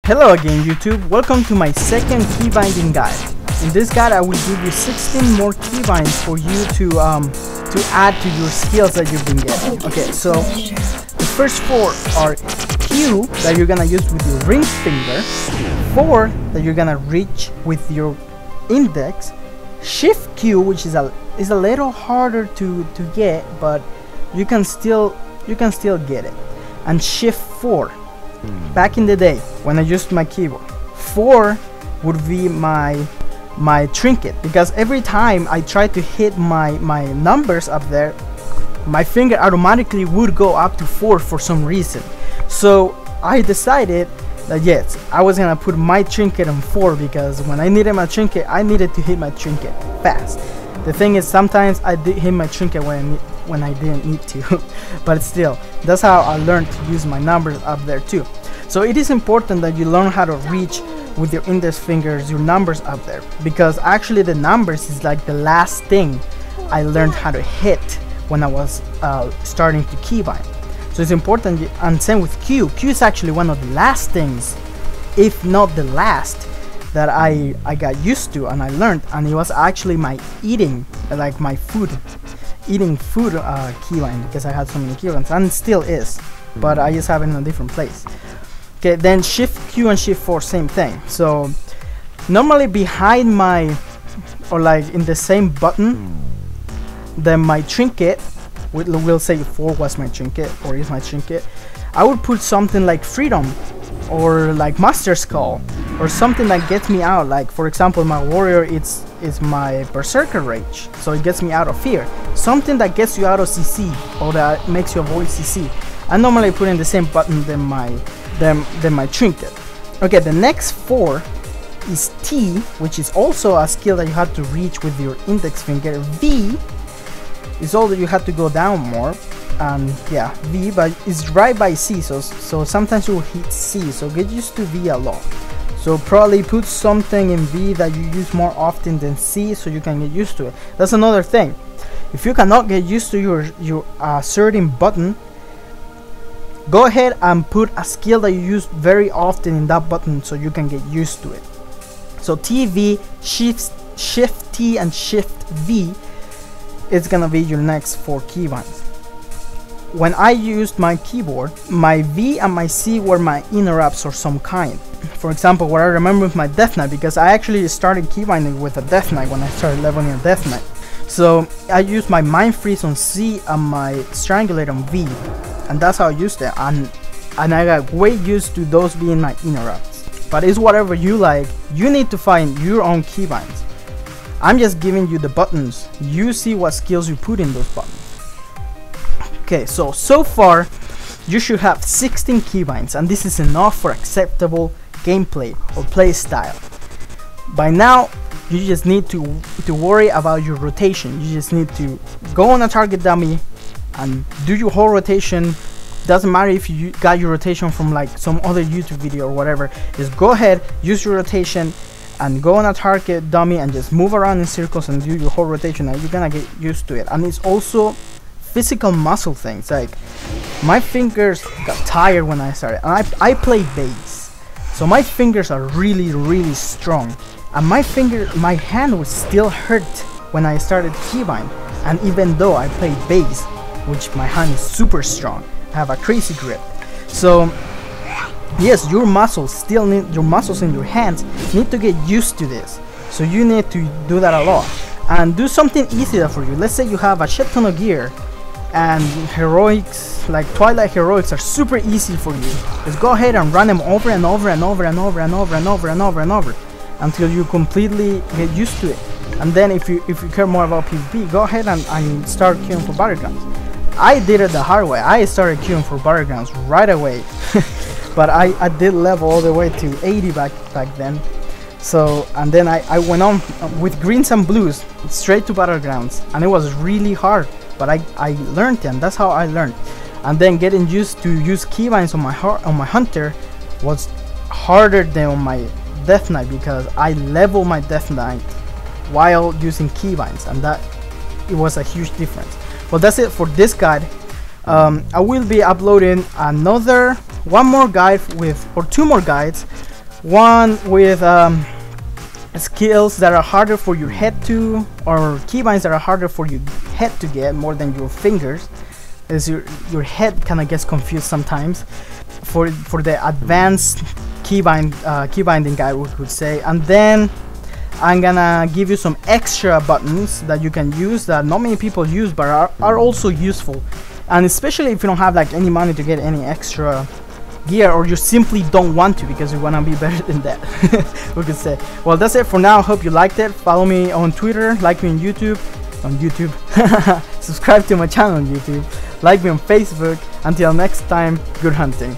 Hello again YouTube, welcome to my second key binding guide. In this guide I will give you 16 more key binds for you to add to your skills that you've been getting. Okay, so the first 4 are Q that you're gonna use with your ring finger, 4 that you're gonna reach with your index, Shift Q, which is a little harder to get, but you can still get it, and Shift 4. Back in the day when I used my keyboard, 4 would be my trinket, because every time I tried to hit my numbers up there, my finger automatically would go up to 4 for some reason. So I decided that yes, I was gonna put my trinket on 4, because when I needed my trinket, I needed to hit my trinket fast. The thing is, sometimes I did hit my trinket when I didn't need to, but still, that's how I learned to use my numbers up there too. So it is important that you learn how to reach with your index fingers your numbers up there, because actually the numbers is like the last thing I learned how to hit when I was starting to keybind. So it's important, and same with Q. Q is actually one of the last things, if not the last, that I got used to and I learned, and it was actually my eating, like my eating food keybind, because I had so many keybinds, and it still is, but I just have it in a different place. Okay, then Shift Q and Shift 4, same thing. So normally behind my, or like in the same button, then my trinket, we'll say 4 was my trinket, or is my trinket, I would put something like Freedom, or like Master Skull, or something that gets me out. Like for example, my warrior, it's my Berserker Rage, so it gets me out of fear. Something that gets you out of CC, or that makes you avoid CC. I normally put in the same button than my trinket. Okay, the next 4 is T, which is also a skill that you have to reach with your index finger. V is all that you have to go down more, and yeah, V, but it's right by C, so sometimes you will hit C, so get used to V a lot. So probably put something in V that you use more often than C, so you can get used to it. That's another thing. If you cannot get used to your certain button, go ahead and put a skill that you use very often in that button, so you can get used to it. So TV, Shift T and Shift V is gonna be your next 4 keybinds. When I used my keyboard, my V and my C were my interrupts or some kind. For example, what I remember with my Death Knight, because I actually started keybinding with a Death Knight when I started leveling a Death Knight. So I used my Mind Freeze on C and my Strangulate on V, and that's how I used it, and I got way used to those being my interrupts. But it's whatever you like. You need to find your own keybinds. I'm just giving you the buttons. You see what skills you put in those buttons. Okay, so far you should have 16 keybinds, and this is enough for acceptable gameplay or play style. By now you just need to worry about your rotation. You just need to go on a target dummy and do your whole rotation. Doesn't matter if you got your rotation from like some other YouTube video or whatever, just go ahead, use your rotation and go on a target dummy and just move around in circles and do your whole rotation, and you're gonna get used to it. And it's also physical muscle things. Like my fingers got tired when I started, and I play bass, so my fingers are really strong, and my hand would still hurt when I started keybind. And even though I play bass, which my hand is super strong, I have a crazy grip. So yes, your muscles in your hands need to get used to this, so you need to do that a lot and do something easier for you. Let's say you have a shit ton of gear and heroics, like Twilight heroics, are super easy for you. Just go ahead and run them over and over until you completely get used to it. And then if you care more about PvP, go ahead and start queuing for battlegrounds. I did it the hard way. I started queuing for battlegrounds right away. But I did level all the way to 80 back then. So, and then I went on with greens and blues straight to battlegrounds, and it was really hard, but I learned it, and that's how I learned. And then getting used to use keybinds on my hunter was harder than on my Death Knight, because I leveled my Death Knight while using keybinds, and that it was a huge difference. Well, that's it for this guide. I will be uploading one more guide or 2 more guides one with skills that are harder for your head to, or keybinds that are harder for your head to get more than your fingers, as your head kind of gets confused sometimes. For the advanced keybinding guide, we could say. And then I'm gonna give you some extra buttons that you can use that not many people use but are also useful, and especially if you don't have like any money to get any extra gear, or you simply don't want to because you want to be better than that. We could say. Well, that's it for now. Hope you liked it. Follow me on Twitter, like me on YouTube subscribe to my channel on YouTube, like me on Facebook. Until next time, good hunting.